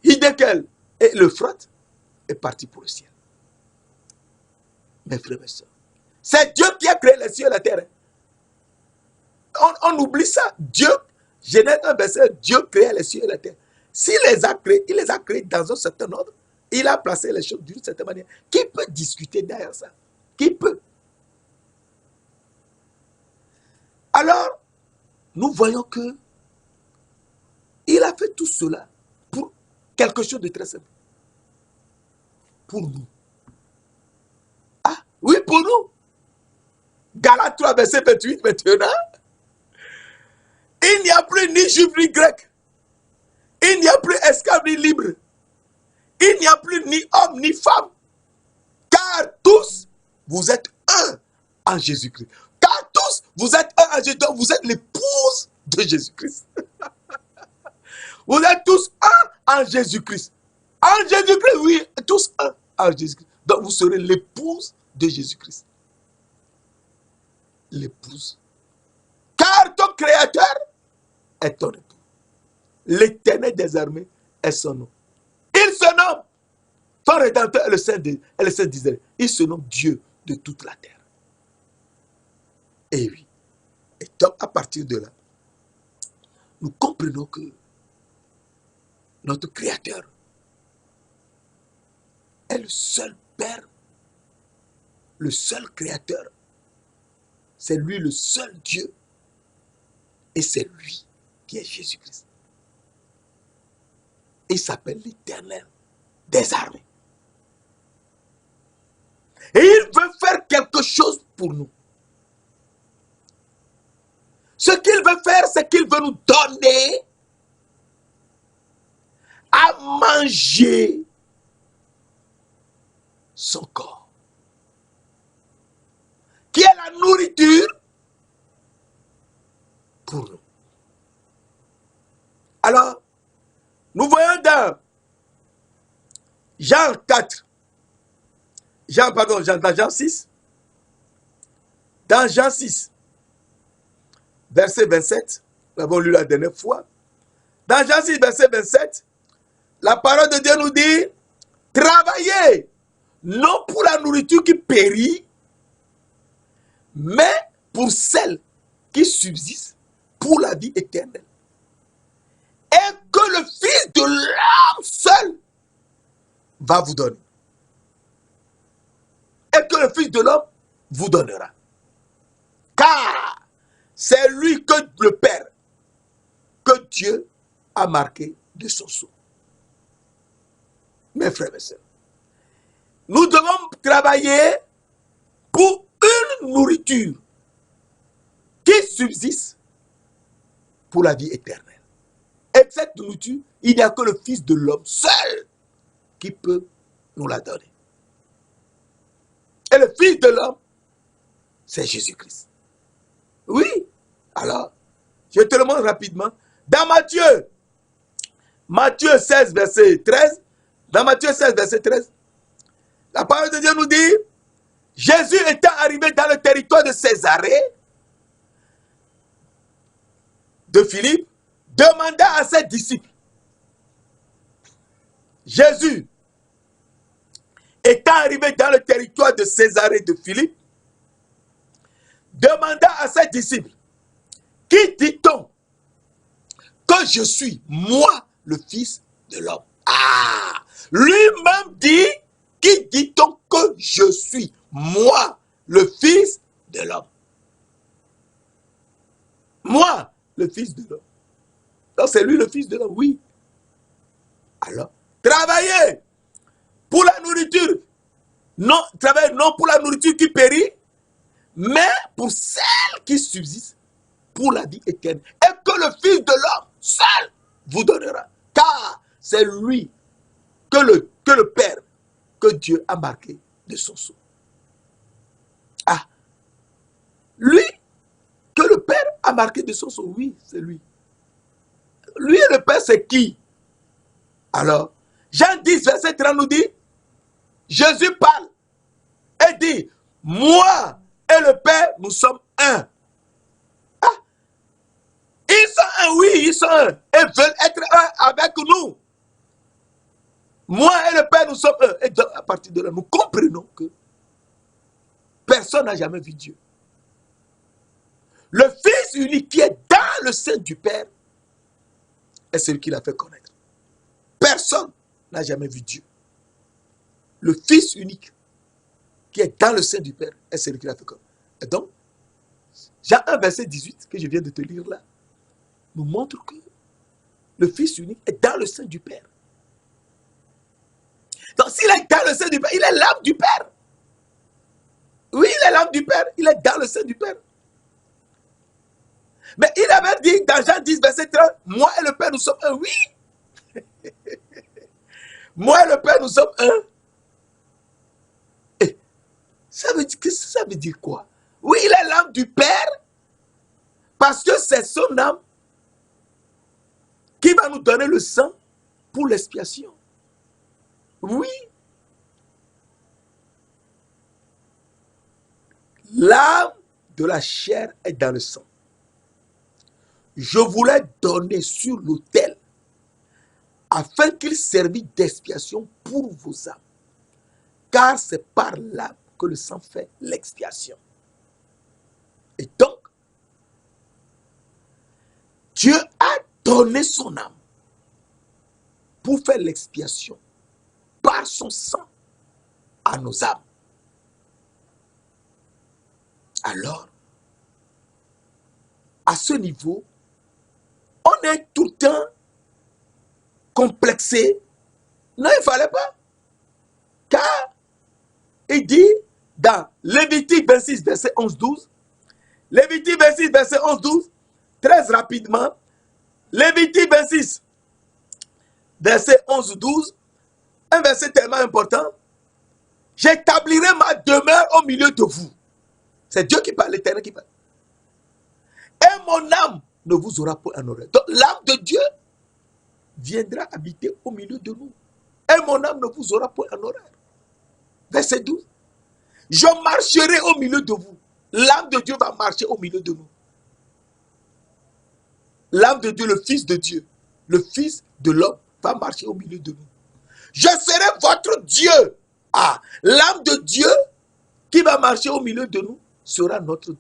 Hiddekel et l'Euphrate, est parti pour le ciel. Mes frères et sœurs, c'est Dieu qui a créé les cieux et la terre. On oublie ça. Dieu, Genèse 1, verset, Dieu créa les cieux et la terre. S'il les a créés, il les a créés dans un certain ordre. Il a placé les choses d'une certaine manière. Qui peut discuter derrière ça? Qui peut? Alors, nous voyons que il a fait tout cela pour quelque chose de très simple. Pour nous. Ah, oui, pour nous. Galates 3, verset 28, maintenant. Il Il n'y a plus ni juif ni grec. Il n'y a plus esclave ni libre. Il n'y a plus ni homme ni femme. Car tous, vous êtes un en Jésus-Christ. Car tous, vous êtes un en Jésus-Christ. Vous êtes l'épouse de Jésus-Christ. Vous êtes tous un en Jésus-Christ. En Jésus-Christ, oui, tous un en Jésus-Christ. Donc vous serez l'épouse de Jésus-Christ. L'épouse. Car ton Créateur est ton époux. L'Éternel des armées est son nom. Il se nomme, ton Rédempteur est le Saint d'Israël. Il se nomme Dieu de toute la terre. Et oui. Et donc à partir de là, nous comprenons que notre Créateur est le seul Père, le seul Créateur. C'est lui le seul Dieu. Et c'est lui qui est Jésus-Christ. Il s'appelle l'Éternel des armées. Et il veut faire quelque chose pour nous. Ce qu'il veut faire, c'est qu'il veut nous donner à manger son corps, qui est la nourriture pour nous. Alors, nous voyons dans Jean 4, dans Jean 6, dans Jean 6, verset 27, nous l'avons lu la dernière fois. Dans Jean 6, verset 27, la parole de Dieu nous dit, travaillez, non pour la nourriture qui périt, mais pour celle qui subsiste pour la vie éternelle. Et que le Fils de l'homme seul va vous donner. Et que le Fils de l'homme vous donnera. Car c'est lui que le Père, que Dieu a marqué de son sceau. Mes frères et sœurs, nous devons travailler pour une nourriture qui subsiste pour la vie éternelle. Et cette nourriture, il n'y a que le Fils de l'homme seul qui peut nous la donner. Et le Fils de l'homme, c'est Jésus-Christ. Oui, alors, je te le montre rapidement. Dans Matthieu 16, verset 13, dans Matthieu 16, verset 13, la parole de Dieu nous dit, Jésus étant arrivé dans le territoire de Césarée, de Philippe, demanda à ses disciples, Jésus étant arrivé dans le territoire de Césarée de Philippe, demanda à ses disciples, qui dit-on que je suis, moi, le Fils de l'homme? Ah, lui-même dit, qui dit-on que je suis, moi, le Fils de l'homme? Moi, le Fils de l'homme. Donc c'est lui le Fils de l'homme, oui. Alors, travaillez pour la nourriture. Non, travaillez non pour la nourriture qui périt, mais pour celle qui subsiste pour la vie éternelle. Et que le Fils de l'homme seul vous donnera. Car c'est lui que le Père, que Dieu a marqué de son sceau. Ah, lui que le Père a marqué de son sceau, oui, c'est lui. Lui et le Père, c'est qui? Alors, Jean 10, verset 30 nous dit, Jésus parle et dit, moi et le Père, nous sommes un. Ah, ils sont un, oui, ils sont un, et veulent être un avec nous. Moi et le Père, nous sommes un. Et donc, à partir de là, nous comprenons que personne n'a jamais vu Dieu. Le Fils unique qui est dans le sein du Père est celui qui l'a fait connaître. Personne n'a jamais vu Dieu. Le Fils unique qui est dans le sein du Père est celui qui l'a fait connaître. Et donc, Jean 1, verset 18, que je viens de te lire là, nous montre que le Fils unique est dans le sein du Père. Donc, s'il est dans le sein du Père, il est l'âme du Père. Oui, il est l'âme du Père, il est dans le sein du Père. Mais il avait dit dans Jean 10, verset 30, moi et le Père, nous sommes un. Oui. Moi et le Père, nous sommes un. Et ça veut dire, qu'est-ce que ça veut dire quoi? Oui, il est l'âme du Père parce que c'est son âme qui va nous donner le sang pour l'expiation. Oui. L'âme de la chair est dans le sang. Je voulais donner sur l'autel afin qu'il servît d'expiation pour vos âmes. Car c'est par l'âme que le sang fait l'expiation. Et donc, Dieu a donné son âme pour faire l'expiation par son sang à nos âmes. Alors, à ce niveau, on est tout le temps complexé. Non, il ne fallait pas. Car il dit dans Lévitique 26, verset 11-12, Lévitique 26, verset 11-12, très rapidement, Lévitique 26, verset 11-12, un verset tellement important. J'établirai ma demeure au milieu de vous. C'est Dieu qui parle, l'Éternel qui parle. Et mon âme ne vous aura point en horreur. Donc l'âme de Dieu viendra habiter au milieu de nous. Et mon âme ne vous aura point en horreur. Verset 12. Je marcherai au milieu de vous. L'âme de Dieu va marcher au milieu de nous. L'âme de Dieu, le Fils de Dieu, le Fils de l'homme va marcher au milieu de nous. Je serai votre Dieu. Ah, l'âme de Dieu qui va marcher au milieu de nous sera notre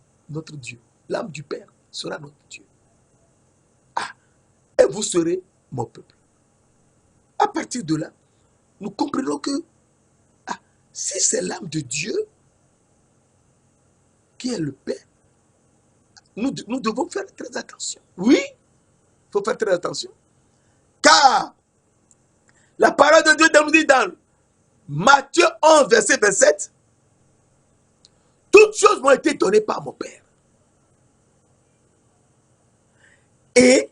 Dieu. L'âme du Père sera notre Dieu. Ah, et vous serez mon peuple. À partir de là, nous comprenons que si c'est l'âme de Dieu qui est le Père, nous devons faire très attention. Oui, il faut faire très attention. Car la parole de Dieu nous dit dans Matthieu 11, verset 27, toutes choses m'ont été données par mon Père. Et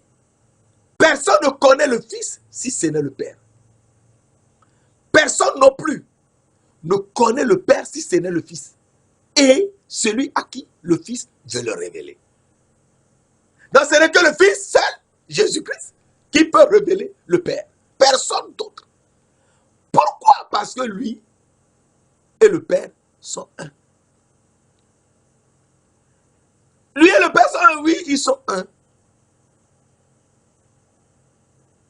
personne ne connaît le Fils si ce n'est le Père. Personne non plus ne connaît le Père si ce n'est le Fils. Et celui à qui le Fils veut le révéler. Donc ce n'est que le Fils seul, Jésus-Christ, qui peut révéler le Père. Personne d'autre. Pourquoi? Parce que lui et le Père sont un. Lui et le Père sont un, oui, ils sont un.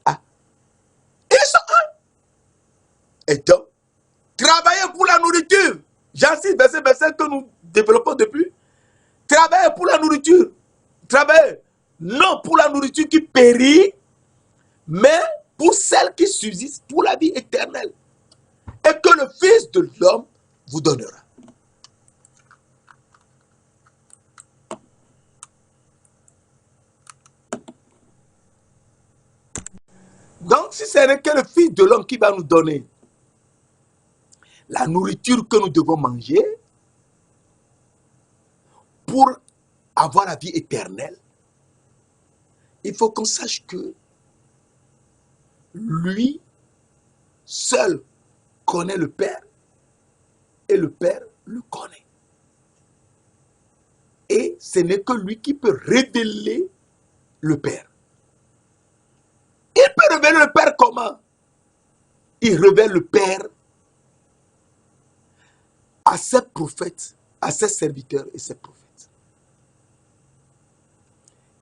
Ah, ils sont un. Et donc, travailler pour la nourriture. J'insiste, verset que nous développons depuis. Travailler pour la nourriture. Travailler non pour la nourriture qui périt, mais pour celle qui subsiste pour la vie éternelle. Et que le Fils de l'homme vous donnera. Donc, si ce n'est que le Fils de l'homme qui va nous donner la nourriture que nous devons manger pour avoir la vie éternelle, il faut qu'on sache que lui seul connaît le Père et le Père le connaît. Et ce n'est que lui qui peut révéler le Père. Il peut révéler le Père comment? Il révèle le Père à ses prophètes, à ses serviteurs et ses prophètes.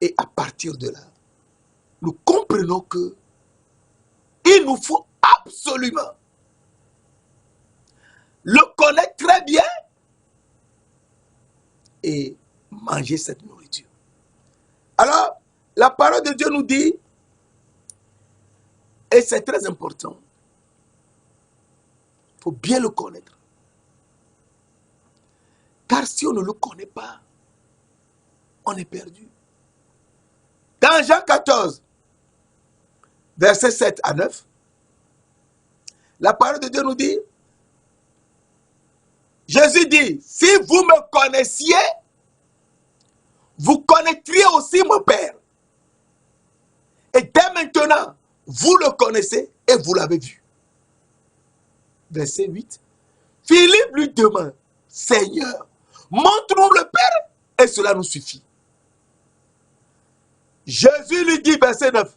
Et à partir de là, nous comprenons que il nous faut absolument le connaître très bien et manger cette nourriture. Alors, la parole de Dieu nous dit, et c'est très important, il faut bien le connaître. Car si on ne le connaît pas, on est perdu. Dans Jean 14, versets 7 à 9, la parole de Dieu nous dit, Jésus dit, si vous me connaissiez, vous connaîtriez aussi mon Père. Et dès maintenant, vous le connaissez et vous l'avez vu. Verset 8. Philippe lui demande, Seigneur, montre-nous le Père et cela nous suffit. Jésus lui dit, verset 9.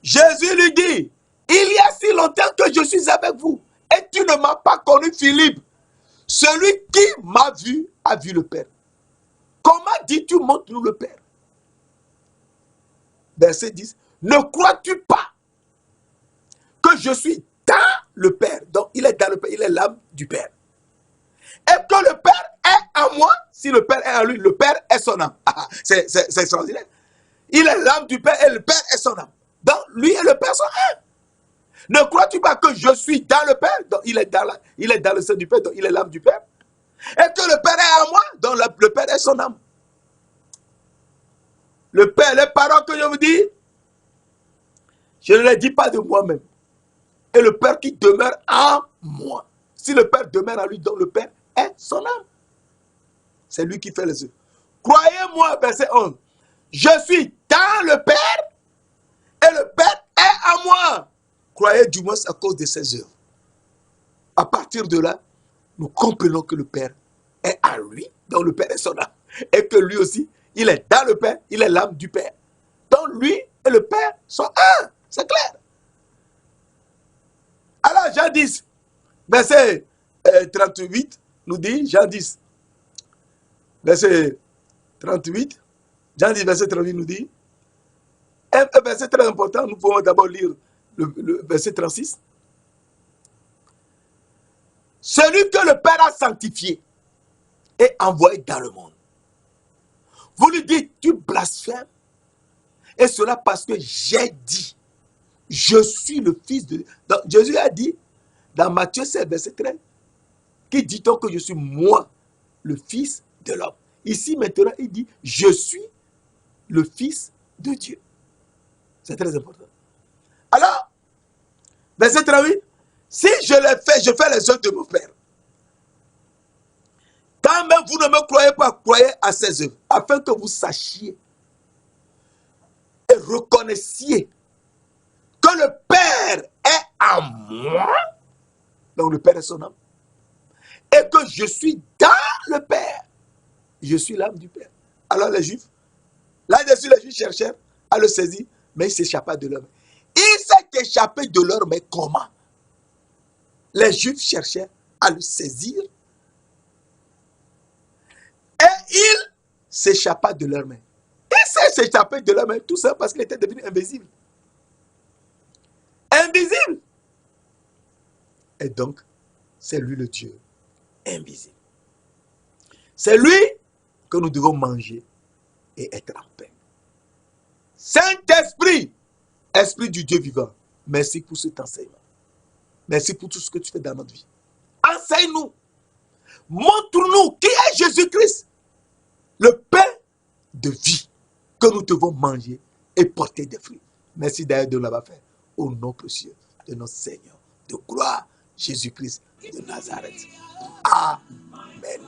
Jésus lui dit, il y a si longtemps que je suis avec vous et tu ne m'as pas connu, Philippe. Celui qui m'a vu a vu le Père. Comment dis-tu, montre-nous le Père? Verset 10. Ne crois-tu pas que je suis dans le Père? Donc il est dans le Père, il est l'âme du Père. Et que le Père est en moi, si le Père est en lui, le Père est son âme. C'est extraordinaire. Il est l'âme du Père et le Père est son âme. Donc lui et le Père sont un. Ne crois-tu pas que je suis dans le Père? Donc il est dans le sein du Père, donc il est l'âme du Père. Et que le Père est en moi, donc le Père est son âme. Le Père, les paroles que je vous dis, je ne les dis pas de moi-même. Et le Père qui demeure en moi. Si le Père demeure en lui, donc le Père est son âme. C'est lui qui fait les œuvres. Croyez-moi, verset 11. Je suis dans le Père et le Père est en moi. Croyez du moins à cause de ses œuvres. À partir de là, nous comprenons que le Père est en lui, donc le Père est son âme. Et que lui aussi, il est dans le Père, il est l'âme du Père. Donc lui et le Père sont un. C'est clair. Alors Jean 10, verset 38, nous dit, Jean 10, verset 38, Jean 10, verset 38 nous dit, un verset très important, nous pouvons d'abord lire le verset 36. Celui que le Père a sanctifié et envoyé dans le monde. Vous lui dites, tu blasphèmes. Et cela parce que j'ai dit, je suis le Fils de Dieu. Donc, Jésus a dit, dans Matthieu 7, verset 13, qui dit-on que je suis moi, le Fils de l'homme. Ici, maintenant, il dit, je suis le Fils de Dieu. C'est très important. Alors, verset 38, si je le fais, je fais les œuvres de mon Père. Quand même vous ne me croyez pas, croyez à ses œuvres, afin que vous sachiez et reconnaissiez que le Père est en moi, donc le Père est son âme, et que je suis dans le Père. Je suis l'âme du Père. Alors les Juifs, là-dessus les Juifs cherchèrent à le saisir, mais il s'échappa de leur main. Il s'est échappé de leur main comment? Les Juifs cherchaient à le saisir, et il s'échappa de leur main. Il s'est échappé de leur main, tout ça parce qu'il était devenu invisible. Invisible. Et donc, c'est lui le Dieu invisible. C'est lui que nous devons manger et être en paix. Saint-Esprit, Esprit du Dieu vivant, merci pour cet enseignement. Merci pour tout ce que tu fais dans notre vie. Enseigne-nous. Montre-nous qui est Jésus-Christ, le pain de vie que nous devons manger et porter des fruits. Merci d'ailleurs de l'avoir fait. Au nom précieux de notre Seigneur de gloire, Jésus-Christ de Nazareth. Amen.